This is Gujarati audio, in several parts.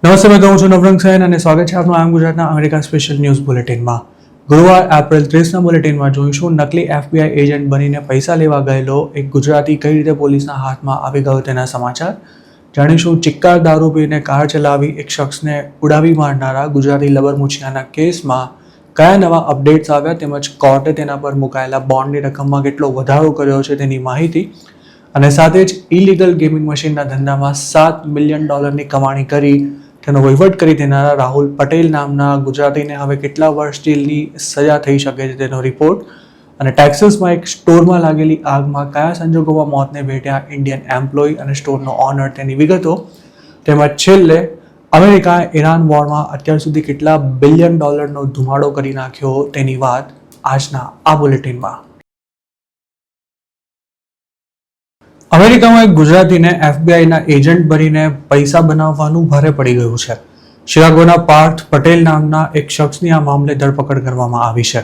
નમસ્તે, મેં કહું છું નવરંગ સૈન અને સ્વાગત છે આપનું આમ ગુજરાતના અમેરિકા સ્પેશિયલ ન્યૂઝ બુલેટિનમાં. ગુરુવાર એપ્રિલ 30ના બુલેટિનમાં જોઈશું નકલી FBI એજન્ટ બનીને પૈસા લેવા ગયેલો એક ગુજરાતી કઈ રીતે પોલીસના હાથમાં આવી ગયો તેના સમાચાર જાણીશું. ચિક્કાર દારૂ પીને કાર ચલાવી એક શખ્સને ઉડાવી મારનારા ગુજરાતી લબરમુછિયાના કેસમાં કયા નવા અપડેટ્સ આવ્યા તેમજ કોર્ટે તેના પર મુકાયેલા બોન્ડની રકમમાં કેટલો વધારો કર્યો છે તેની માહિતી અને સાથે જ ઇલીગલ ગેમિંગ મશીનના ધંધામાં $7 મિલિયન કમાણી કરી તેનો વહીવટ કરી દેનારા રાહુલ પટેલ નામના ગુજરાતીને હવે કેટલા વર્ષ જેલની સજા થઈ શકે છે તેનો રિપોર્ટ અને ટેક્સાસમાં એક સ્ટોરમાં લાગેલી આગમાં કયા સંજોગોમાં મોતને ભેટ્યા ઇન્ડિયન એમ્પ્લોય અને સ્ટોરનો ઓનર તેની વિગતો તેમજ છેલ્લે અમેરિકાએ ઈરાન વોરમાં અત્યાર સુધી કેટલા $1 બિલિયન ધુમાડો કરી નાખ્યો તેની વાત આજના આ બુલેટિનમાં. અમેરિકામાં એક ગુજરાતીને FBIના એજન્ટ બનીને પૈસા બનાવવાનું ભારે પડી ગયું છે. શિકાગોના પાર્થ પટેલ નામના એક શખ્સની આ મામલે ધરપકડ કરવામાં આવી છે.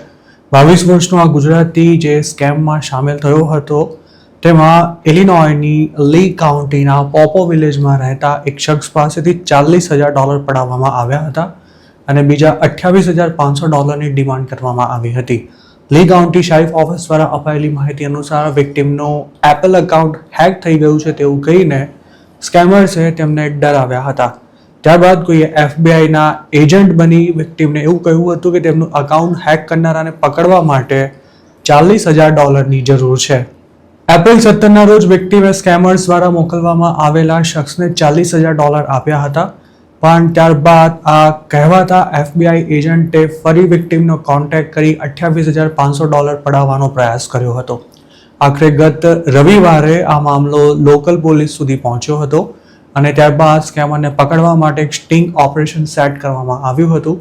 22 વર્ષનો આ ગુજરાતી જે સ્કેમમાં સામેલ થયો હતો તેમાં ઇલિનોયની લી કાઉન્ટીના પોપો વિલેજમાં રહેતા એક શખ્સ પાસેથી $40,000 પડાવવામાં આવ્યા હતા અને બીજા $28,500ની ડિમાન્ડ કરવામાં આવી હતી. લી કાઉન્ટી શરીફ ઓફિસ દ્વારા અપાયેલી માહિતી અનુસાર વિક્ટિમનું એપલ એકાઉન્ટ હેક થઈ ગયું છે તેવું કહીને સ્કેમર્સે તેમને ડરાવ્યા હતા. ત્યારબાદ કોઈએ FBIના એજન્ટ બની વિક્ટિમને એવું કહ્યું હતું કે તેમનું એકાઉન્ટ હેક કરનારાને પકડવા માટે $40,000ની જરૂર છે. એપ્રિલ 17ના રોજ વિક્ટિમે સ્કેમર્સ દ્વારા મોકલવામાં આવેલા શખ્સને $40,000 આપ્યા હતા પણ ત્યારબાદ આ કહેવાતા FBI એજન્ટે ફરી વિક્ટિમનો કોન્ટેક્ટ કરી $28,500 પડાવવાનો પ્રયાસ કર્યો હતો. આખરે ગત રવિવારે આ મામલો લોકલ પોલીસ સુધી પહોંચ્યો હતો અને ત્યારબાદ સ્કેમરને પકડવા માટે એક સ્ટિંગ ઓપરેશન સેટ કરવામાં આવ્યું હતું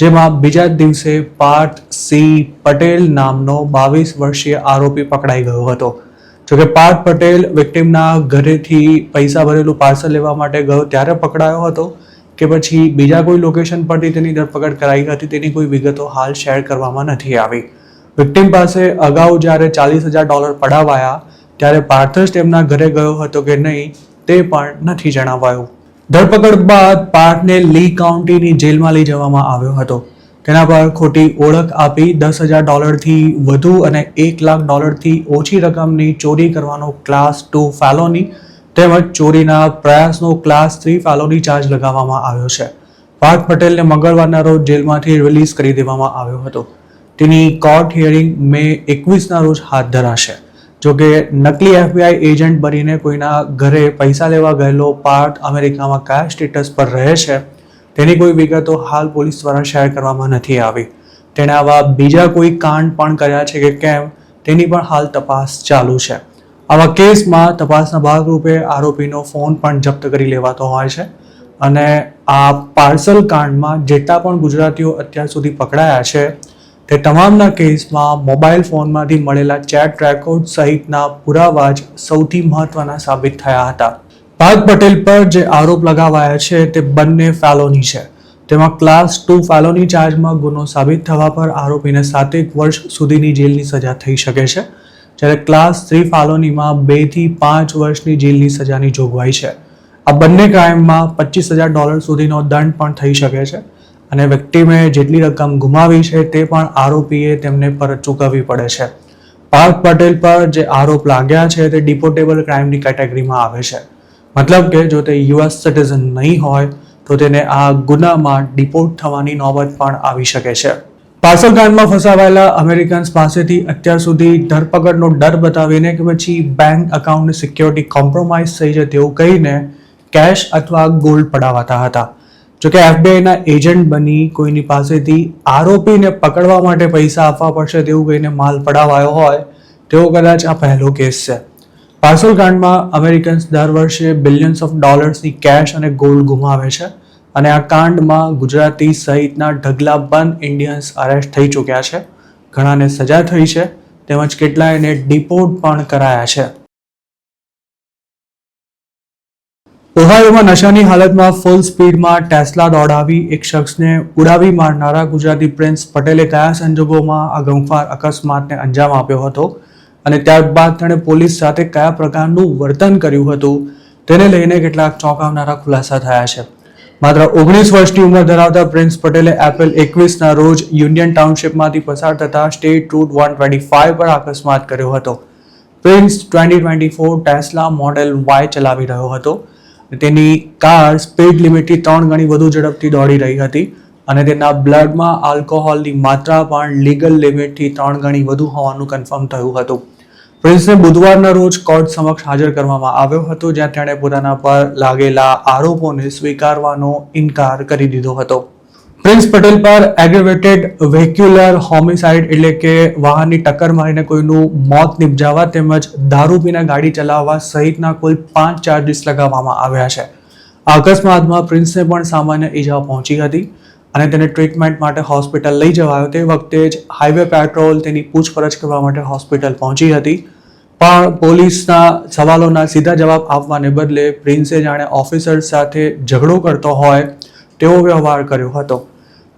જેમાં બીજા જ દિવસે પાર્થ સી પટેલ નામનો 22 વર્ષીય આરોપી પકડાઈ ગયો હતો. જોકે પાર્થ પટેલ વિક્ટિમના ઘરેથી પૈસા ભરેલું પાર્સલ લેવા માટે ગયો ત્યારે પકડાયો હતો કે પછી બીજા કોઈ લોકેશન પરથી તેની ધરપકડ કરાઈ હતી તેની કોઈ વિગતો હાલ શેર કરવામાં નથી આવી. વિક્ટિમ પાસે અગાઉ જ્યારે $40,000 પડાવાયા ત્યારે પાર્થ જ તેમના ઘરે ગયો હતો કે નહીં તે પણ નથી જણાવાયું. ધરપકડ બાદ પાર્થને લી કાઉન્ટીની જેલમાં લઈ જવામાં આવ્યો હતો. તેના પર ખોટી ઓળખ આપી $10,000થી વધુ અને $1 લાખથી ઓછી રકમની ચોરી કરવાનો ક્લાસ 2 ફેલોની તેમજ ચોરીના પ્રયાસનો ક્લાસ 3 ફેલોની ચાર્જ લગાવવામાં આવ્યો છે. પાર્થ પટેલને મંગળવારના રોજ જેલમાંથી રિલીઝ કરી દેવામાં આવ્યો હતો. તેની કોર્ટ હિયરિંગ મે 21ના રોજ હાથ ધરાશે. જોકે નકલી FBI એજન્ટ બનીને કોઈના ઘરે પૈસા લેવા ગયેલો પાર્થ અમેરિકામાં કયા સ્ટેટસ પર રહે છે તેની કોઈ વિગતો હાલ પોલીસ દ્વારા શેર કરવામાં નથી આવી. તેણે આવા બીજા કોઈ કાંડ પણ કર્યા છે કે કેમ તેની પણ હાલ તપાસ ચાલુ છે. આવા કેસમાં તપાસના ભાગરૂપે આરોપીનો ફોન પણ જપ્ત કરી લેવાતો હોય છે અને આ પાર્સલ કાંડમાં જેટલા પણ ગુજરાતીઓ અત્યાર સુધી પકડાયા છે તે તમામના કેસમાં મોબાઈલ ફોનમાંથી મળેલા ચેટ રેકોર્ડ સહિતના પુરાવા જ સૌથી મહત્વના સાબિત થયા હતા. પાર્થ પટેલ પર જે આરોપ લગાવાયા છે તે બંને ફેલોની છે. તેમાં ક્લાસ 2 ફેલોની ચાર્જમાં ગુનો સાબિત થવા પર આરોપીને 7 વર્ષ સુધીની જેલની સજા થઈ શકે છે જ્યારે ક્લાસ 3 ફેલોનીમાં 2 થી 5 વર્ષની જેલની સજાની જોગવાઈ છે. આ બંને ક્રાઇમમાં $25,000 સુધીનો દંડ પણ થઈ શકે છે અને વિક્ટિમે જેટલી રકમ ગુમાવી છે તે પણ આરોપીએ તેમને પરત ચૂકવવી પડે છે. પાર્થ પટેલ પર જે આરોપ લાગ્યા છે તે ડિપોર્ટેબલ ક્રાઇમની કેટેગરીમાં આવે છે. મતલબ કે જો તે US સિટીઝન નહીં હોય તો તેને આ ગુનામાં ડિપોર્ટ થવાની નોબત પણ આવી શકે છે. પાર્સલ કાંડમાં ફસાવાયેલા અમેરિકન્સ પાસેથી અત્યાર સુધી ધરપકડનો ડર બતાવીને કે પછી બેંક એકાઉન્ટની સિક્યોરિટી કોમ્પ્રોમાઇઝ થઈ છે તેવું કહીને કેશ અથવા ગોલ્ડ પડાવાતા હતા. જોકે FBIના એજન્ટ બની કોઈની પાસેથી આરોપીને પકડવા માટે પૈસા આપવા પડશે તેવું કહીને માલ પડાવાયો હોય તેવો કદાચ આ પહેલો કેસ છે. પાર્સલ કાંડમાં અમેરિકન્સ દર વર્ષે બિલિયન્સ ઓફ ડોલર્સની કેશ અને ગોલ્ડ ગુમાવે છે અને આ કાંડમાં ગુજરાતી સહિતના ઢગલાબંધ ઇન્ડિયન્સ અરેસ્ટ થઈ ચૂક્યા છે. ઘણાને સજા થઈ છે તેમજ કેટલાયને ડિપોર્ટ પણ કરાયા છે. ઓહાયોમાં નશાની હાલતમાં ફૂલ સ્પીડમાં ટેસ્લા દોડાવી એક શખ્સને ઉડાવી મારનારા ગુજરાતી પ્રિન્સ પટેલે કયા સંજોગોમાં આ ગમખ્વાર અકસ્માતને અંજામ આપ્યો હતો અને ત્યારબાદ તેણે પોલીસ સાથે કયા પ્રકારનું વર્તન કર્યું હતું તેને લઈને કેટલાક ચોંકાવનારા ખુલાસા થયા છે. માત્ર 19 વર્ષની ઉંમર ધરાવતા પ્રિન્સ પટેલે એપ્રિલ 21ના રોજ યુનિયન ટાઉનશીપમાંથી પસાર થતા સ્ટેટ રૂટ 125 પર અકસ્માત કર્યો હતો. પ્રિન્સ 2024 ટેસ્લા મોડેલ Y ચલાવી રહ્યો હતો. તેની કાર સ્પીડ લિમિટથી 3 ગણી વધુ ઝડપથી દોડી રહી હતી અને તેના બ્લડમાં આલ્કોહોલની માત્રા પણ લીગલ લિમિટથી 3 ગણી વધુ હોવાનું કન્ફર્મ થયું હતું. પ્રિન્સને બુધવારના રોજ કોર્ટ સમક્ષ હાજર કરવામાં આવ્યો હતો, જ્યાં તેણે પોતાના પર લાગેલા આરોપોને સ્વીકારવાનો ઇનકાર કરી દીધો હતો. પ્રિન્સ પટેલ પર એગ્રેવેટેડ વેહિક્યુલર હોમિસાઇડ એટલે કે વાહનની ટક્કર મારીને કોઈનું મોત નિપજાવવા તેમજ દારૂ પીને ગાડી ચલાવવા સહિતના કુલ 5 ચાર્જીસ લગાવવામાં આવ્યા છે. આ અકસ્માતમાં પ્રિન્સને પણ સામાન્ય ઈજા પહોંચી હતી અને તેને ટ્રીટમેન્ટ માટે હોસ્પિટલ લઈ જવાયો. તે વખતે જ હાઈવે પેટ્રોલ તેની પૂછપરછ કરવા માટે હોસ્પિટલ પહોંચી હતી, પણ પોલીસના સવાલોના સીધા જવાબ આપવાને બદલે પ્રિન્સે જાણે ઓફિસર સાથે ઝઘડો કરતો હોય તેવો વ્યવહાર કર્યો હતો.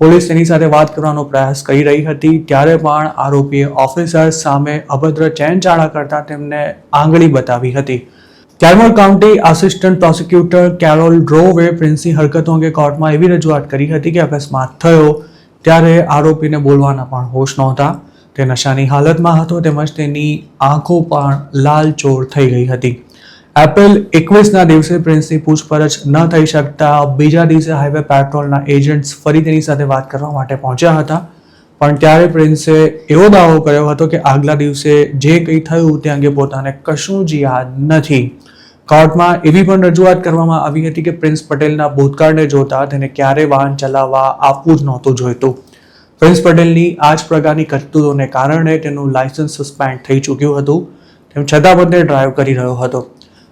પોલીસ તેની સાથે વાત કરવાનો પ્રયાસ કરી રહી હતી, ત્યારે પણ આરોપીએ ઓફિસર સામે અભદ્ર ચેનચાળા કરતા તેમને આંગળી બતાવી હતી. ક્લાર્મોન્ટ કાઉન્ટી આસિસ્ટન્ટ પ્રોસિક્યુટર કેરોલ ડ્રોવે પ્રિન્સની હરકતો અંગે કોર્ટમાં એવી રજૂઆત કરી હતી કે અકસ્માત થયો ત્યારે આરોપીને બોલવાના પણ હોશ નહોતા. તે નશાની હાલતમાં હતો તેમજ તેની આંખો પણ લાલચોળ થઈ ગઈ હતી. એપ્રિલ 21ના દિવસે પ્રિન્સની પૂછપરછ ન થઈ શકતા બીજા દિવસે હાઈવે પેટ્રોલના એજન્ટ્સ ફરી તેની સાથે વાત કરવા માટે પહોંચ્યા હતા, પણ ત્યારે પ્રિન્સે એવો દાવો કર્યો હતો કે આગલા દિવસે જે કંઈ થયું તે અંગે પોતાને કશું જ યાદ નથી. કોર્ટમાં એવી પણ રજૂઆત કરવામાં આવી હતી કે પ્રિન્સ પટેલના ભૂતકાળને જોતા તેને ક્યારે વાહન ચલાવવા આપવું જ નહોતું જોઈતું. પ્રિન્સ પટેલની આ જ પ્રકારની કરતૂતોને કારણે તેનું લાયસન્સ સસ્પેન્ડ થઈ ચૂક્યું હતું, તેમ છતાં પણ તે ડ્રાઈવ કરી રહ્યો હતો.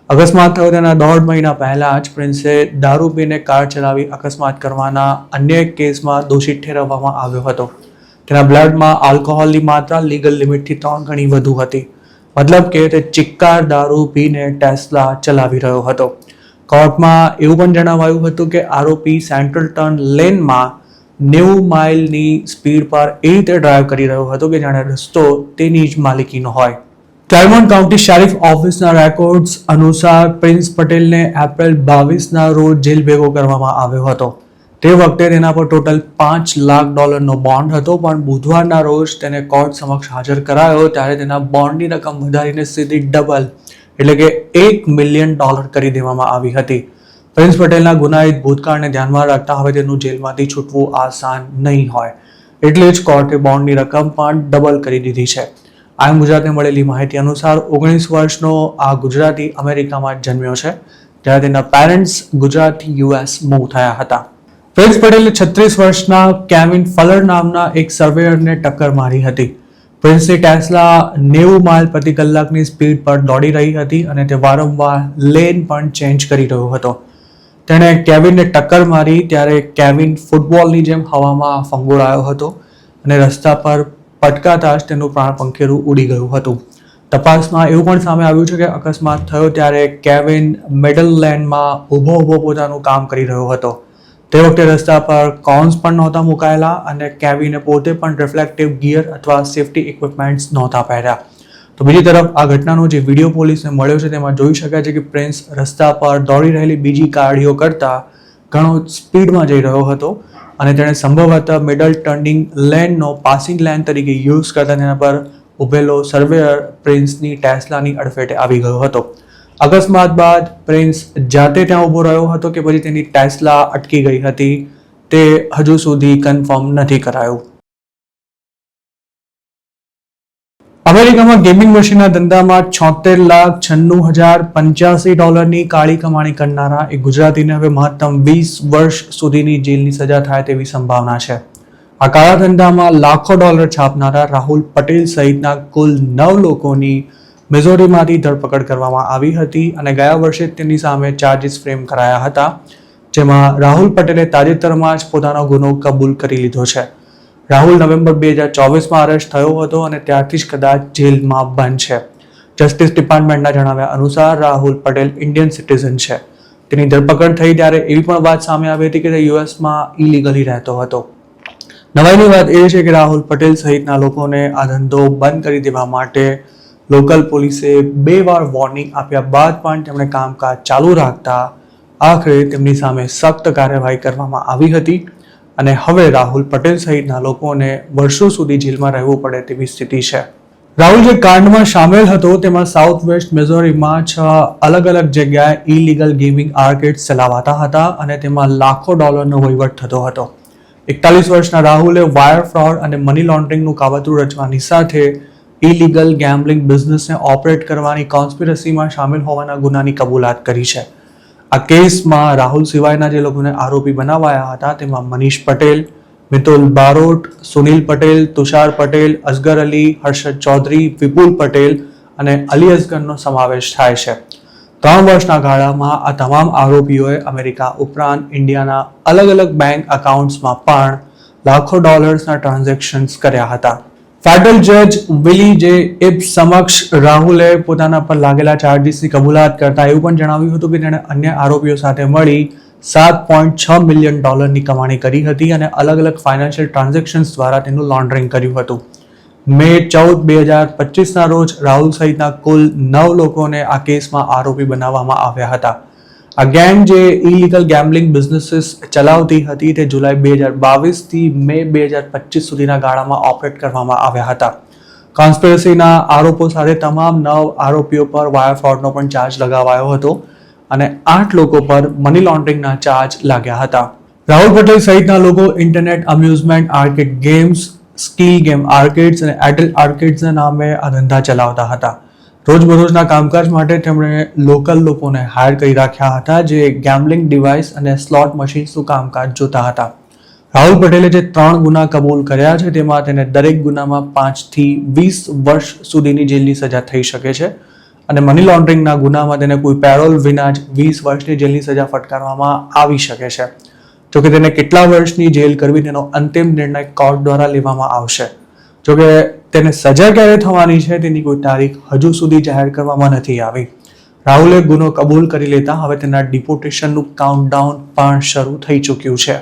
અકસ્માત થયો તેના 1.5 મહિના પહેલા જ પ્રિન્સે દારૂ પીને કાર ચલાવી અકસ્માત કરવાના અન્ય એક કેસમાં દોષિત ઠેરવવામાં આવ્યો હતો. તેના બ્લડમાં આલ્કોહોલની માત્રા લીગલ લિમિટથી 3 ગણી વધુ હતી. મતલબ કે તે ચિક્કાર દારૂ પીને ટેસ્લા ચલાવી રહ્યો હતો. કોર્ટમાં એવું પણ જણાવાયું હતું કે આરોપી સેન્ટ્રલ ટર્ન લેનમાં 90 માઇલની સ્પીડ પર એ રીતે ડ્રાઈવ કરી રહ્યો હતો કે જાણે રસ્તો તેની જ માલિકીનો હોય. ક્લાર્મોન્ટ કાઉન્ટી શેરિફ ઓફિસના રેકોર્ડ્સ અનુસાર પ્રિન્સ પટેલને એપ્રિલ 22ના રોજ જેલ ભેગો કરવામાં આવ્યો હતો. તે વખતે તેના પર ટોટલ $5 લાખ બોન્ડ હતો, પણ બુધવારના રોજ તેને કોર્ટ સમક્ષ હાજર કરાયો ત્યારે તેના બોન્ડની રકમ વધારીને સીધી ડબલ એટલે કે $1 મિલિયન કરી દેવામાં આવી હતી. પ્રિન્સ પટેલના ગુનાહિત ભૂતકાળને ધ્યાનમાં રાખતા હવે તેનું જેલમાંથી છૂટવું આસાન નહીં હોય, એટલે જ કોર્ટે બોન્ડની રકમ પણ ડબલ કરી દીધી છે. આમ ગુજરાતને મળેલી માહિતી અનુસાર 19 વર્ષનો આ ગુજરાતી અમેરિકામાં જન્મ્યો છે, જ્યારે તેના પેરેન્ટ્સ ગુજરાતથી US મૂવ થયા હતા. પ્રિન્સ પટેલે 36 વર્ષના કેવિન ફલર નામના એક સર્વેયરને ટક્કર મારી હતી. પ્રિન્સની ટેસ્લા 90 માઇલ પ્રતિ કલાકની સ્પીડ પર દોડી રહી હતી અને તે વારંવાર લેન પણ ચેન્જ કરી રહ્યો હતો. તેણે કેવિનને ટક્કર મારી ત્યારે કેવિન ફૂટબોલની જેમ હવામાં ફંગોળાયો હતો અને રસ્તા પર પટકાતા જ તેનું પ્રાણપંખેરું ઉડી ગયું હતું. તપાસમાં એવું પણ સામે આવ્યું છે કે અકસ્માત થયો ત્યારે કેવિન મિડલ લેનમાં ઊભો પોતાનું કામ કરી રહ્યો હતો. તે વખતે રસ્તા પર કોન્સ પણ નહોતા મુકાયેલા અને કેવિને પોતે પણ રિફ્લેક્ટિવ ગિયર અથવા સેફટી ઇક્વિપમેન્ટ્સ નહોતા પહેર્યા. તો બીજી તરફ આ ઘટનાનો જે વિડીયો પોલીસને મળ્યો છે તેમાં જોઈ શકાય છે કે પ્રિન્સ રસ્તા પર દોડી રહેલી બીજી ગાડીઓ કરતાં ઘણો સ્પીડમાં જઈ રહ્યો હતો અને તેણે સંભવતઃ મિડલ ટર્નિંગ લેનનો પાસિંગ લેન તરીકે યુઝ કરતા તેના પર ઉભેલો સર્વેયર પ્રિન્સની ટેસ્લાની અડફેટે આવી ગયો હતો. અકસ્માત બાદ પ્રિન્સ જાતે ત્યાં ઊભો રહ્યો હતો કે પછી તેની ટેસ્લા અટકી ગઈ હતી તે હજુ સુધી કન્ફર્મ નથી કરાયું. અમેરિકામાં ગેમિંગ મશીનના ધંધામાં $76,96,085 કાળી કમાણી કરનારા એક ગુજરાતીને હવે મહત્તમ 20 વર્ષ સુધીની જેલની સજા થાય તેવી સંભાવના છે. આ કાળા ધંધામાં લાખો ડોલર છાપનારા રાહુલ પટેલ સહિતના કુલ 9 લોકોની મિઝોરીમાંથી ધરપકડ કરવામાં આવી હતી અને ગયા વર્ષે તેની સામે ચાર્જીસ ફ્રેમ કરાયા હતા, જેમાં રાહુલ પટેલે તાજેતરમાં જ પોતાનો ગુનો કબૂલ કરી લીધો છે. રાહુલ નવેમ્બર 2024માં અરેસ્ટ થયો હતો અને ત્યારથી જ કદાચ જેલમાં બંધ છે. જસ્ટિસ ડિપાર્ટમેન્ટના જણાવ્યા અનુસાર રાહુલ પટેલ ઇન્ડિયન સિટીઝન છે. તેની ધરપકડ થઈ ત્યારે એવી પણ વાત સામે આવી હતી કે તે યુએસમાં ઇલીગલી રહેતો હતો. નવાઈની વાત એ છે કે રાહુલ પટેલ સહિતના લોકોને આ ધંધો બંધ કરી દેવા માટે લોકલ પોલીસે 2 વાર વોર્નિંગ આપ્યા બાદ પણ તેમણે કામકાજ ચાલુ રાખતા આખરે તેમની સામે સખ્ત કાર્યવાહી કરવામાં આવી હતી અને હવે રાહુલ પટેલ સહિતના લોકોને વર્ષો સુધી જેલમાં રહેવું પડે તેવી સ્થિતિ છે. રાહુલ જે કાંડમાં સામેલ હતો તેમાં સાઉથ વેસ્ટ મિઝોરીમાં 6 અલગ અલગ જગ્યાએ ઇલીગલ ગેમિંગ આર્કેડ્સ ચલાવાતા હતા અને તેમાં લાખો ડોલરનો વહીવટ થતો હતો. 41 વર્ષના રાહુલે વાયર ફ્રોડ અને મની લોન્ડરિંગનું કાવતરું રચવાની સાથે ઇલીગલ ગેમ્બલિંગ બિઝનેસને ઓપરેટ કરવાની કોન્સ્પિરસીમાં સામેલ હોવાના ગુનાની કબૂલાત કરી છે. આ કેસમાં રાહુલ સિવાયના જે લોકોને આરોપી બનાવાયા હતા તેમાં મનીષ પટેલ, મિતુલ બારોટ, સુનિલ પટેલ, તુષાર પટેલ, અસગર અલી, હર્ષદ ચૌધરી, વિપુલ પટેલ અને અલી અસગરનો સમાવેશ થાય છે. 3 વર્ષના ગાળામાં આ તમામ આરોપીઓએ અમેરિકા ઉપરાંત ઇન્ડિયાના અલગ અલગ બેંક એકાઉન્ટ્સમાં પણ લાખો ડોલર્સના ટ્રાન્ઝેક્શન્સ કર્યા હતા. ફેડરલ જજ વિલી જે ઇબ્સ સમક્ષ રાહુલે પોતાના પર લાગેલા ચાર્જીસની કબૂલાત કરતા એવું પણ જણાવ્યું હતું કે તેણે અન્ય આરોપીઓ સાથે મળી $7.6 મિલિયન કમાણી કરી હતી અને અલગ અલગ ફાઇનાન્શિયલ ટ્રાન્ઝેક્શન્સ દ્વારા તેનું લોન્ડરિંગ કર્યું હતું. મે 14, 2025ના રોજ રાહુલ સહિતના કુલ 9 લોકોને આ કેસમાં આરોપી બનાવવામાં આવ્યા હતા. આ ગેંગ જે ઇલીગલ ગેમ્બલિંગ બિઝનેસીસ ચલાવતી હતી તે જુલાઈ 2022 થી મે 2025 સુધીના ગાળામાં ઓપરેટ કરવામાં આવ્યા હતા. કોન્સ્પિરસીના આરોપો સાથે તમામ 9 આરોપીઓ પર વાયર ફ્રોડનો પણ ચાર્જ લગાવાયો હતો અને 8 લોકો પર મની લોન્ડરિંગના ચાર્જ લાગ્યા હતા. રાહુલ પટેલ સહિતના લોકો internet amusement arcade games, skill game arcades અને એડલ્ટ આર્કેડ્સના નામે આ ધંધા ચલાવતા હતા. રોજબરોજના કામકાજ માટે તેમણે લોકલ લોકોને હાયર કરી રાખ્યા હતા જે ગેમ્બલિંગ ડિવાઇસ અને સ્લોટ મશીન્સનું કામકાજ જોતા હતા. રાહુલ પટેલે જે 3 ગુના કબૂલ કર્યા છે તેમાં તેને દરેક ગુનામાં 5 થી 20 વર્ષ સુધીની જેલની સજા થઈ શકે છે અને મની લોન્ડરિંગના ગુનામાં તેને કોઈ પેરોલ વિના જ 20 વર્ષની જેલની સજા ફટકારવામાં આવી શકે છે. જોકે તેને કેટલા વર્ષની જેલ કરવી તેનો અંતિમ નિર્ણય કોર્ટ દ્વારા લેવામાં આવશે. જોકે તેને સજા ક્યારે થવાની છે તેની કોઈ તારીખ હજુ સુધી જાહેર કરવામાં નથી આવી. રાહુલે ગુનો કબૂલ કરી લેતા હવે તેના ડિપોર્ટેશનનું કાઉન્ટડાઉન પણ શરૂ થઈ ચૂક્યું છે.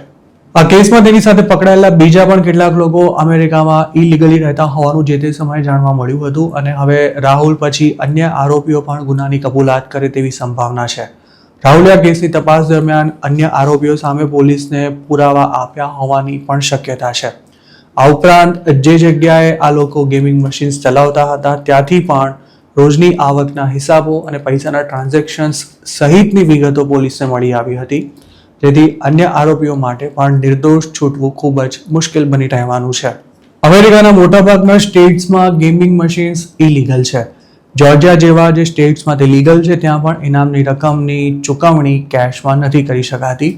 આ કેસમાં તેની સાથે પકડાયેલા બીજા પણ કેટલાક લોકો અમેરિકામાં ઇલીગલી રહેતા હોવાનું જે તે સમયે જાણવા મળ્યું હતું અને હવે રાહુલ પછી અન્ય આરોપીઓ પણ ગુનાની કબૂલાત કરે તેવી સંભાવના છે. રાહુલે આ કેસની તપાસ દરમિયાન અન્ય આરોપીઓ સામે પોલીસને પુરાવા આપ્યા હોવાની પણ શક્યતા છે. આ ઉપરાંત જે જગ્યાએ આ લોકો ગેમિંગ મશીન્સ ચલાવતા હતા ત્યાંથી પણ રોજની આવકના હિસાબો અને પૈસાના ટ્રાન્ઝેક્શન્સ સહિતની વિગતો પોલીસને મળી આવી હતી, જેથી અન્ય આરોપીઓ માટે પણ નિર્દોષ છૂટવું ખૂબ જ મુશ્કેલ બની રહેવાનું છે. અમેરિકાના મોટાભાગના સ્ટેટ્સમાં ગેમિંગ મશીન્સ ઇલીગલ છે. જોર્જિયા જેવા જે સ્ટેટ્સમાં તે લીગલ છે ત્યાં પણ ઇનામની રકમની ચૂકવણી કેશમાં નથી કરી શકાતી.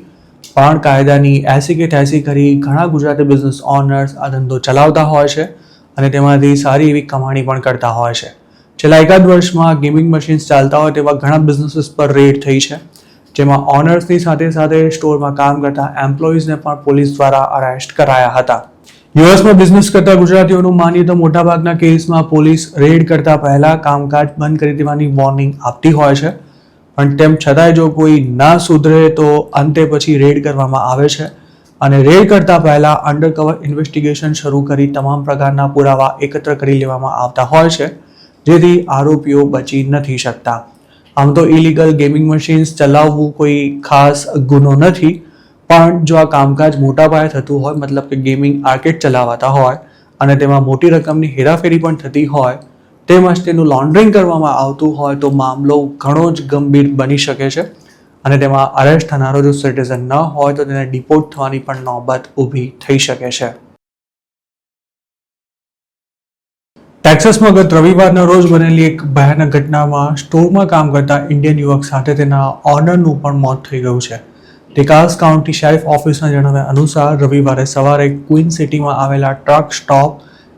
પણ કાયદાની 80 કે 83 કરી ઘણા ગુજરાતી બિઝનેસ ઓનર્સ આ ધંધો ચલાવતા હોય છે અને તેમાંથી સારી એવી કમાણી પણ કરતા હોય છે. છેલ્લા એકાદ વર્ષમાં ગેમિંગ મશીન્સ ચાલતા હોય તેવા ઘણા બિઝનેસીસ પર રેડ થઈ છે, જેમાં ઓનર્સની સાથે સાથે સ્ટોરમાં કામ કરતા એમ્પ્લોઈઝને પણ પોલીસ દ્વારા અરેસ્ટ કરાયા હતા. યુએસમાં બિઝનેસ કરતા ગુજરાતીઓનું માનીએ તો મોટાભાગના કેસમાં પોલીસ રેડ કરતા પહેલા કામકાજ બંધ કરી દેવાની વોર્નિંગ આપતી હોય છે, પણ તેમ છતાંય જો કોઈ ના સુધરે તો અંતે પછી રેડ કરવામાં આવે છે અને રેડ કરતા પહેલા અંડરકવર ઇન્વેસ્ટિગેશન શરૂ કરી તમામ પ્રકારના પુરાવા એકત્ર કરી લેવામાં આવતા હોય છે, જેથી આરોપીઓ બચી નથી શકતા. આમ તો ઇલીગલ ગેમિંગ મશીન્સ ચલાવવું કોઈ ખાસ ગુનો નથી, પણ જો આ કામકાજ મોટા પાયે થતું હોય, મતલબ કે ગેમિંગ આર્કેડ ચલાવતા હોય અને તેમાં મોટી રકમની હેરાફેરી પણ થતી હોય તેમજ તેનું લોન્ડરિંગ કરવામાં આવતું હોય તો મામલો ઘણો જ ગંભીર બની શકે છે અને તેમાં અરેસ્ટ થનારો જો સિટીઝન ન હોય તો તેને ડિપોર્ટ થવાની પણ નોબત ઊભી થઈ શકે છે. ટેક્સાસમાં ગત રવિવારના રોજ બનેલી એક ભયાનક ઘટનામાં સ્ટોરમાં કામ કરતા ઇન્ડિયન યુવક સાથે તેના ઓનરનું પણ મોત થઈ ગયું છે. ડિકાસ કાઉન્ટી શેરિફ ઓફિસના જણાવ્યા અનુસાર રવિવારે સવારે ક્વીન સિટીમાં આવેલા ટ્રક સ્ટોપ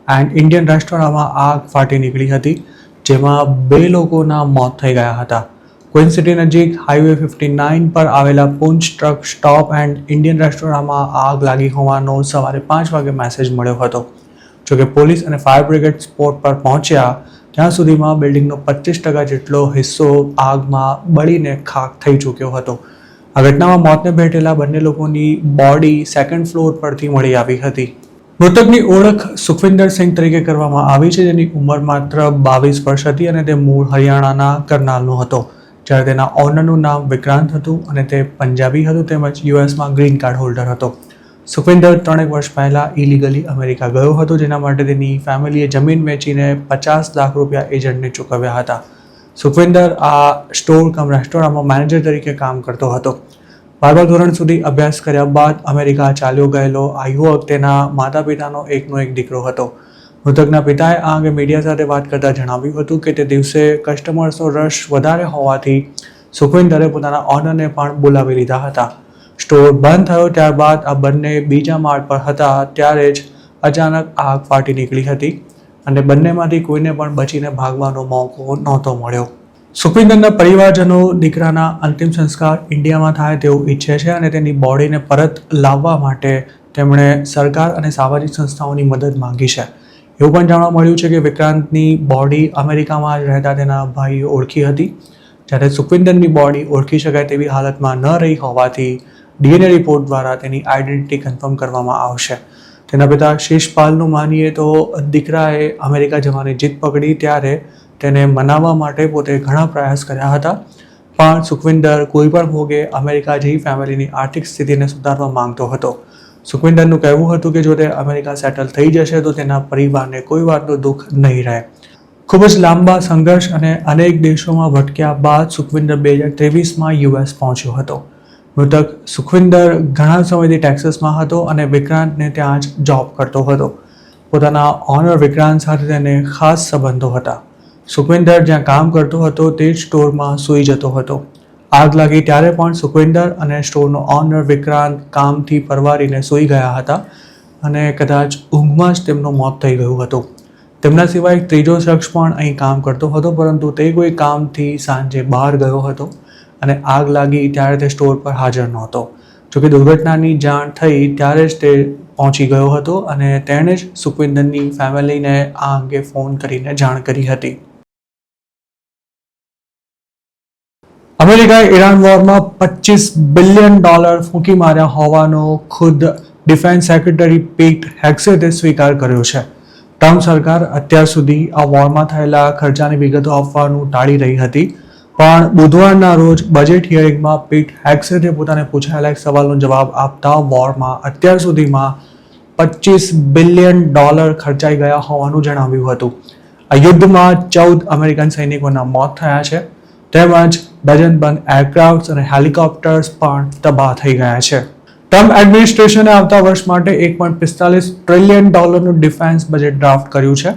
એન્ડ ઇન્ડિયન રેસ્ટોરન્ટમાં આગ ફાટી નીકળી હતી, જેમાં 2 લોકોના મોત થઈ ગયા હતા. ક્વીન સિટી નજીક હાઈવે 59 પર આવેલા Poonch truck stop and Indian રેસ્ટોરન્ટમાં આગ લાગી હોવાનો સવારે 5 વાગે મેસેજ મળ્યો હતો. જોકે પોલીસ અને ફાયર બ્રિગેડ સ્પોટ પર પહોંચ્યા ત્યાં સુધીમાં બિલ્ડિંગનો 25% જેટલો હિસ્સો આગમાં બળીને ખાખ થઈ ચૂક્યો હતો. આ ઘટનામાં મોતને ભેટેલા બંને લોકોની બોડી 2nd ફ્લોર પરથી મળી આવી હતી. મૃતકની ઓળખ સુખવિન્દર સિંહ તરીકે કરવામાં આવી છે, જેની ઉંમર માત્ર 22 વર્ષ હતી અને તે મૂળ હરિયાણાના કરનાલનો હતો. જ્યારે તેના ઓનરનું નામ વિક્રાંત હતું અને તે પંજાબી હતું તેમજ યુએસમાં ગ્રીન કાર્ડ હોલ્ડર હતો. સુખવિન્દર 3 વર્ષ પહેલા ઇલીગલી અમેરિકા ગયો હતો, જેના માટે તેની ફેમિલીએ જમીન વેચીને 50 લાખ રૂપિયા એજન્ટને ચૂકવ્યા હતા. સુખવિન્દર આ સ્ટોર કમ રેસ્ટોરન્ટમાં મેનેજર તરીકે કામ કરતો હતો. 12મા ધોરણ સુધી અભ્યાસ કર્યા બાદ અમેરિકા ચાલ્યો ગયેલો આ યુવક તેના માતા પિતાનો એકનો એક દીકરો હતો. મૃતકના પિતાએ આ અંગે મીડિયા સાથે વાત કરતા જણાવ્યું હતું કે તે દિવસે કસ્ટમર્સનો રશ વધારે હોવાથી સુખવિન્દરે પોતાના ઓનરને પણ બોલાવી લીધા હતા. સ્ટોર બંધ થયો ત્યારબાદ આ બંને બીજા માળ પર હતા ત્યારે જ અચાનક આગ ફાટી નીકળી હતી અને બંનેમાંથી કોઈને પણ બચીને ભાગવાનો મોકો નહોતો મળ્યો. સુખવિન્દરના પરિવારજનો દીકરાના અંતિમ સંસ્કાર ઇન્ડિયામાં થાય તેવું ઈચ્છે છે અને તેની બોડીને પરત લાવવા માટે તેમણે સરકાર અને સામાજિક સંસ્થાઓની મદદ માંગી છે. એવું પણ જાણવા મળ્યું છે કે વિક્રાંતની બોડી અમેરિકામાં જ રહેતા તેના ભાઈએ ઓળખી હતી, જ્યારે સુખવિન્દરની બોડી ઓળખી શકાય તેવી હાલતમાં ન રહી હોવાથી DNA રિપોર્ટ દ્વારા તેની આઈડેન્ટિટી કન્ફર્મ કરવામાં આવશે. તેના પિતા શિષપાલનું માનીએ તો દીકરાએ અમેરિકા જવાની જીદ પકડી ત્યારે તેને મનાવવા માટે પોતે ઘણા પ્રયાસ કર્યા હતા, પણ સુખવિન્દર કોઈ પણ ભોગે અમેરિકા જઈ ફેમિલીની આર્થિક સ્થિતિને સુધારવા માંગતો હતો. સુખવિન્દરનું કહેવું હતું કે જો તે અમેરિકા સેટલ થઈ જશે તો તેના પરિવારને કોઈ વાતનું દુઃખ નહીં રહે. ખૂબ જ લાંબા સંઘર્ષ અને અનેક દેશોમાં ભટક્યા બાદ સુખવિન્દર 2023માં યુએસ પહોંચ્યો હતો. મૃતક સુખવિન્દર ઘણા સમયથી ટેક્સાસમાં હતો અને વિક્રાંતને ત્યાં જ જોબ કરતો હતો. પોતાના ઓનર વિક્રાંત સાથે તેને ખાસ સંબંધો હતા. સુખવિન્દર જ્યાં કામ કરતો હતો તે જ સ્ટોરમાં સૂઈ જતો હતો. આગ લાગી ત્યારે પણ સુખવિન્દર અને સ્ટોરનો ઓનર વિક્રાંત કામથી પરવારીને સૂઈ ગયા હતા અને કદાચ ઊંઘમાં જ તેમનું મોત થઈ ગયું હતું. તેમના સિવાય એક ત્રીજો શખ્સ પણ અહીં કામ કરતો હતો, પરંતુ તે કોઈ કામથી સાંજે બહાર ગયો હતો અને આગ લાગી ત્યારે તે સ્ટોર પર હાજર નહોતો. જોકે દુર્ઘટનાની જાણ થઈ ત્યારે જ તે પહોંચી ગયો હતો અને તેણે જ સુખવિન્દરની ફેમિલીને આ અંગે ફોન કરીને જાણ કરી હતી. અમેરિકાએ ઈરાન વોરમાં $25 બિલિયન ફૂંકી માર્યા હોવાનો ખુદ ડિફેન્સ સેક્રેટરી પીટ હેક્સેટે સ્વીકાર કર્યો છે. ટ્રમ્પ સરકાર અત્યાર સુધી આ વોરમાં થયેલા ખર્ચાની વિગતો આપવાનું ટાળી રહી હતી, પણ બુધવારના રોજ બજેટ હિયરિંગમાં પીટ હેક્સેટે પોતાને પૂછાયેલા એક સવાલનો જવાબ આપતા વોરમાં અત્યાર સુધીમાં $25 બિલિયન ખર્ચાઈ ગયા હોવાનું જણાવ્યું હતું. આ યુદ્ધમાં 14 અમેરિકન સૈનિકોના મોત થયા છે તેમજ ડઝનબંધ એરક્રાફ્ટ અને હેલિકોપ્ટર્સ પણ તબાહ થઈ ગયા છે. ટ્રમ્પ એડમિનિસ્ટ્રેશને આવતા વર્ષ માટે $1.45 ટ્રિલિયન ડિફેન્સ બજેટ ડ્રાફ્ટ કર્યું છે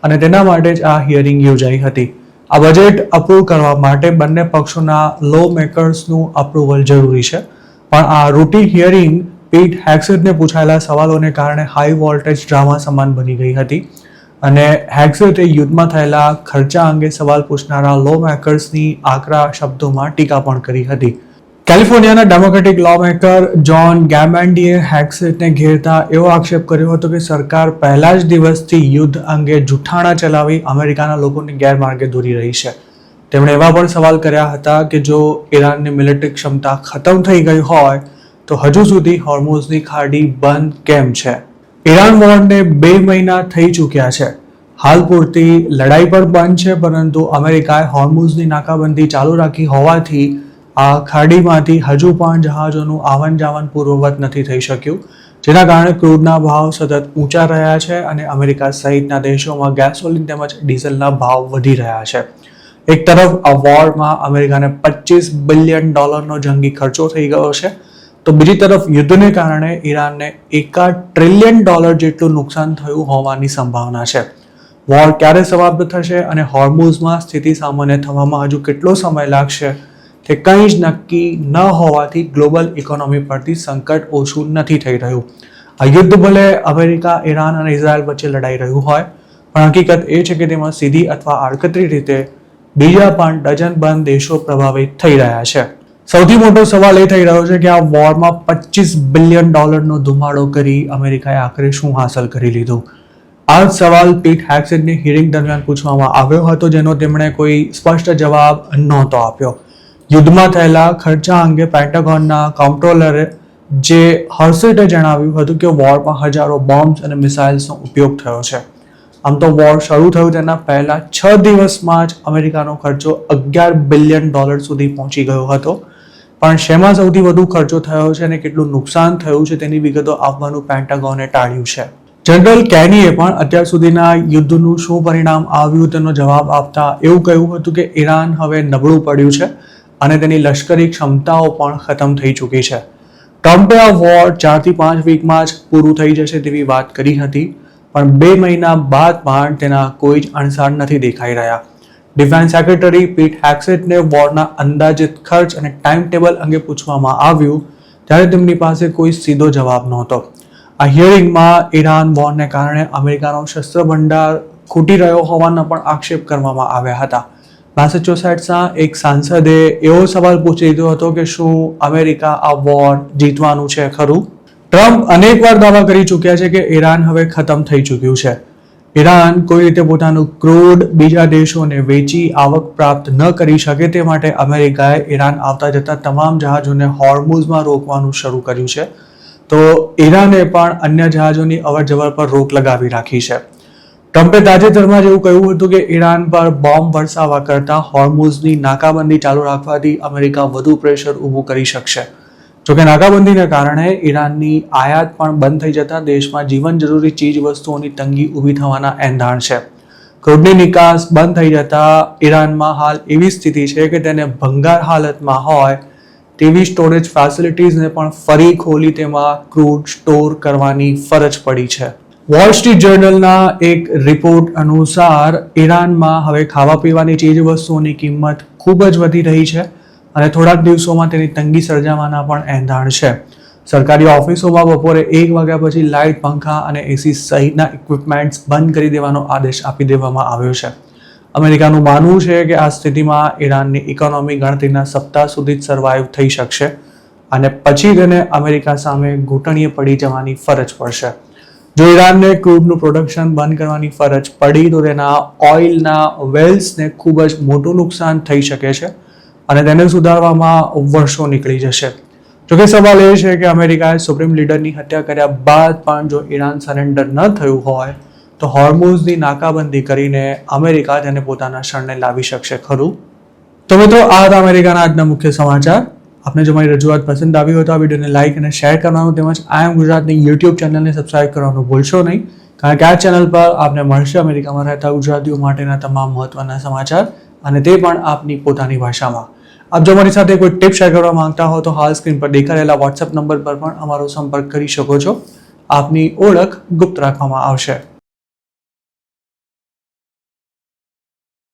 અને તેના માટે જ આ હિયરિંગ યોજાઈ હતી. આ બજેટ અપ્રૂવ કરવા માટે બંને પક્ષોના લો મેકર્સનું અપ્રુવલ જરૂરી છે, પણ આ રૂટીન હિયરિંગ પીટ હેક્સેટને પૂછાયેલા સવાલોને કારણે હાઈ વોલ્ટેજ ડ્રામા સમાન બની ગઈ હતી અને હેક્સેટે યુદ્ધમાં થયેલા ખર્ચા અંગે સવાલ પૂછનારા લો મેકર્સની આકરા શબ્દોમાં ટીકા પણ કરી હતી. કેલિફોર્નિયાના ડેમોક્રેટિક લો મેકર જ્હોન ગેમેન્ડીએ હેક્સેટને ઘેરતા એવો આક્ષેપ કર્યો હતો કે સરકાર પહેલા જ દિવસથી યુદ્ધ અંગે જૂઠાણા ચલાવી અમેરિકાના લોકોને ગેરમાર્ગે દોરી રહી છે. તેમણે એવા પણ સવાલ કર્યા હતા કે જો ઈરાનની મિલિટરી ક્ષમતા ખતમ થઈ ગઈ હોય તો હજુ સુધી હોર્મુઝની ખાડી બંધ કેમ છે. ઈરાન વોરને 2 મહિના થઈ ચૂક્યા છે. હાલ પૂરતી લડાઈ પર બંધ છે, પરંતુ અમેરિકાએ હોર્મુઝની નાકાબંધી ચાલુ રાખી હોવાથી આ ખાડીમાંથી હજુ પણ જહાજોનું આવન જાવન પૂર્વવત નથી થઈ શક્યું, જેના કારણે ક્રૂડના ભાવ સતત ઊંચા રહ્યા છે અને અમેરિકા સહિતના દેશોમાં ગેસોલિન તેમજ ડીઝલના ભાવ વધી રહ્યા છે. એક તરફ આ વોરમાં અમેરિકાને $25 બિલિયન જંગી ખર્ચો થઈ ગયો છે, તો બીજી તરફ યુદ્ધને કારણે ઈરાનને $1 ટ્રિલિયન જેટલું નુકસાન થયું હોવાની સંભાવના છે. વોર ક્યારે સમાપ્ત થશે અને હોર્મુઝમાં સ્થિતિ સામાન્ય થવામાં હજુ કેટલો સમય લાગશે તે કંઈ જ નક્કી ન હોવાથી ગ્લોબલ ઇકોનોમી પરથી સંકટ ઓછું નથી થઈ રહ્યું. આ યુદ્ધ ભલે અમેરિકા, ઈરાન અને ઇઝરાયલ વચ્ચે લડાઈ રહ્યું હોય, પણ હકીકત એ છે કે તેમાં સીધી અથવા આડકતરી રીતે બીજા પણ ડઝનબંધ દેશો પ્રભાવિત થઈ રહ્યા છે. સૌથી મોટો સવાલ એ થઈ રહ્યો છે કે આ વોરમાં $25 બિલિયન ધુમાડો કરી અમેરિકાએ આખરે શું હાંસલ કરી લીધું. આ સવાલ પીટ હેક્સેટની હિયરિંગ દરમિયાન પૂછવામાં આવ્યો હતો, જેનો તેમણે કોઈ સ્પષ્ટ જવાબ નહોતો આપ્યો. યુદ્ધમાં થયેલા ખર્ચા અંગે પેન્ટાગોનના કમ્પ્ટ્રોલરે જે હર્સેટે જણાવ્યું હતું કે વોરમાં હજારો બોમ્બ્સ અને મિસાઇલ્સનો ઉપયોગ થયો છે. આમ તો વોર શરૂ થયું તેના પહેલા 6 દિવસમાં જ અમેરિકાનો ખર્ચો $11 બિલિયન સુધી પહોંચી ગયો હતો. પણ શેમાં સૌથી વધુ ખર્ચો થયો છે અને કેટલું નુકસાન થયું છે તેની વિગતો આપવાનું પેન્ટાગોને ટાળ્યું છે. જનરલ કેનીએ પણ અત્યાર સુધીના યુદ્ધનું શું પરિણામ આવ્યું તેનો જવાબ આપતા એવું કહ્યું હતું કે ઈરાન હવે નબળું પડ્યું છે અને તેની લશ્કરી ક્ષમતાઓ પણ ખતમ થઈ ચૂકી છે. ટ્રમ્પે આ વોર 4 થી 5 વીકમાં જ પૂરું થઈ જશે તેવી વાત કરી હતી, પણ 2 મહિના બાદ પણ તેના કોઈ જ અણસાર નથી દેખાઈ રહ્યા. ડિફેન્સ સેક્રેટરી પીટ હેક્સેટને વોરના અંદાજિત ખર્ચ અને ટાઈમ ટેબલ અંગે પૂછવામાં આવ્યું ત્યારે તેમની પાસે કોઈ સીધો જવાબ નહોતો. આ હિયરિંગમાં ઈરાન વોરને કારણે અમેરિકાનો શસ્ત્ર ભંડાર ખૂટી રહ્યો હોવાના પણ આક્ષેપ કરવામાં આવ્યા હતા. મેસેચ્યુસેટ્સના એક સાંસદે એવો સવાલ પૂછી લીધો હતો કે શું અમેરિકા આ વોર જીતવાનું છે ખરું? ટ્રમ્પ અનેકવાર દાવા કરી ચૂક્યા છે કે ઈરાન હવે ખતમ થઈ ચૂક્યું છે. ઈરાન કોઈ રીતે પોતાનું ક્રૂડ બીજા દેશોને વેચી આવક પ્રાપ્ત ન કરી શકે તે માટે અમેરિકાએ ઈરાન આવતા જતા તમામ જહાજોને હોર્મુઝમાં રોકવાનું શરૂ કર્યું છે. તો ઈરાને પણ અન્ય જહાજોની અવરજવર પર રોક લગાવી રાખી છે. ટ્રમ્પે તાજેતરમાં જ એવું કહ્યું હતું કે ઈરાન પર બોમ્બ વરસાવવા કરતાં હોર્મુઝની નાકાબંધી ચાલુ રાખવાથી અમેરિકા વધુ પ્રેશર ઊભું કરી શકશે. જોકે નાકાબંધીને કારણે ઈરાનની આયાત પણ બંધ થઈ જતા દેશમાં જીવન જરૂરી ચીજ વસ્તુઓની તંગી ઊભી થવાના એંધાણ છે. ક્રૂડની નિકાસ બંધ થઈ જતા ઈરાનમાં હાલ એવી સ્થિતિ છે કે તેને ભંગાર હાલતમાં હોય તેવી સ્ટોરેજ ફેસિલિટીઝને પણ ફરી ખોલી તેમાં ક્રૂડ સ્ટોર કરવાની ફરજ પડી છે. વોલ સ્ટ્રીટ જર્નલના એક રિપોર્ટ અનુસાર ઈરાનમાં હવે ખાવા પીવાની ચીજ વસ્તુઓની કિંમત ખૂબ જ વધી રહી છે અને થોડાક દિવસોમાં તેની તંગી સર્જાવાના પણ એંધાણ છે. સરકારી ઓફિસોમાં બપોરે 1 વાગ્યા પછી લાઇટ, પંખા અને એસી સહિતના ઇક્વિપમેન્ટ્સ બંધ કરી દેવાનો આદેશ આપી દેવામાં આવ્યો છે. અમેરિકાનું માનવું છે કે આ સ્થિતિમાં ઈરાનની ઇકોનોમી ગણતરીના સપ્તાહ સુધી જ સર્વાઈવ થઈ શકશે અને પછી તેને અમેરિકા સામે ઘૂંટણીએ પડી જવાની ફરજ પડશે. જો ઈરાનને ક્રૂડનું પ્રોડક્શન બંધ કરવાની ફરજ પડી તો તેના ઓઇલના વેલ્સને ખૂબ જ મોટું નુકસાન થઈ શકે છે અને તેને સુધારવામાં વર્ષો નીકળી જશે. જોકે સવાલ એ છે કે અમેરિકાએ સુપ્રીમ લીડરની હત્યા કર્યા બાદ પણ જો ઈરાન સરેન્ડર ન થયું હોય તો હોર્મુઝની નાકાબંધી કરીને અમેરિકા તેને પોતાના શરણે લાવી શકશે ખરું? તો મિત્રો, આ હતા અમેરિકાના આજના મુખ્ય સમાચાર. આપને જો મારી રજૂઆત પસંદ આવી હોય તો આ વિડીયોને લાઇક અને શેર કરવાનું તેમજ આઈ એમ ગુજરાતની યુટ્યુબ ચેનલને સબસ્ક્રાઇબ કરવાનું ભૂલશો નહીં, કારણ કે આ ચેનલ પર આપને મળશે અમેરિકામાં રહેતા ગુજરાતીઓ માટેના તમામ મહત્વના સમાચાર અને તે પણ આપની પોતાની ભાષામાં. આપ જો મારી સાથે કોઈ ટિપ શેર કરવા માંગતા હો તો હાલ સ્ક્રીન પર દેખાડેલા વોટ્સએપ નંબર પર પણ અમારો સંપર્ક કરી શકો છો. આપની ઓળખ ગુપ્ત રાખવામાં આવશે.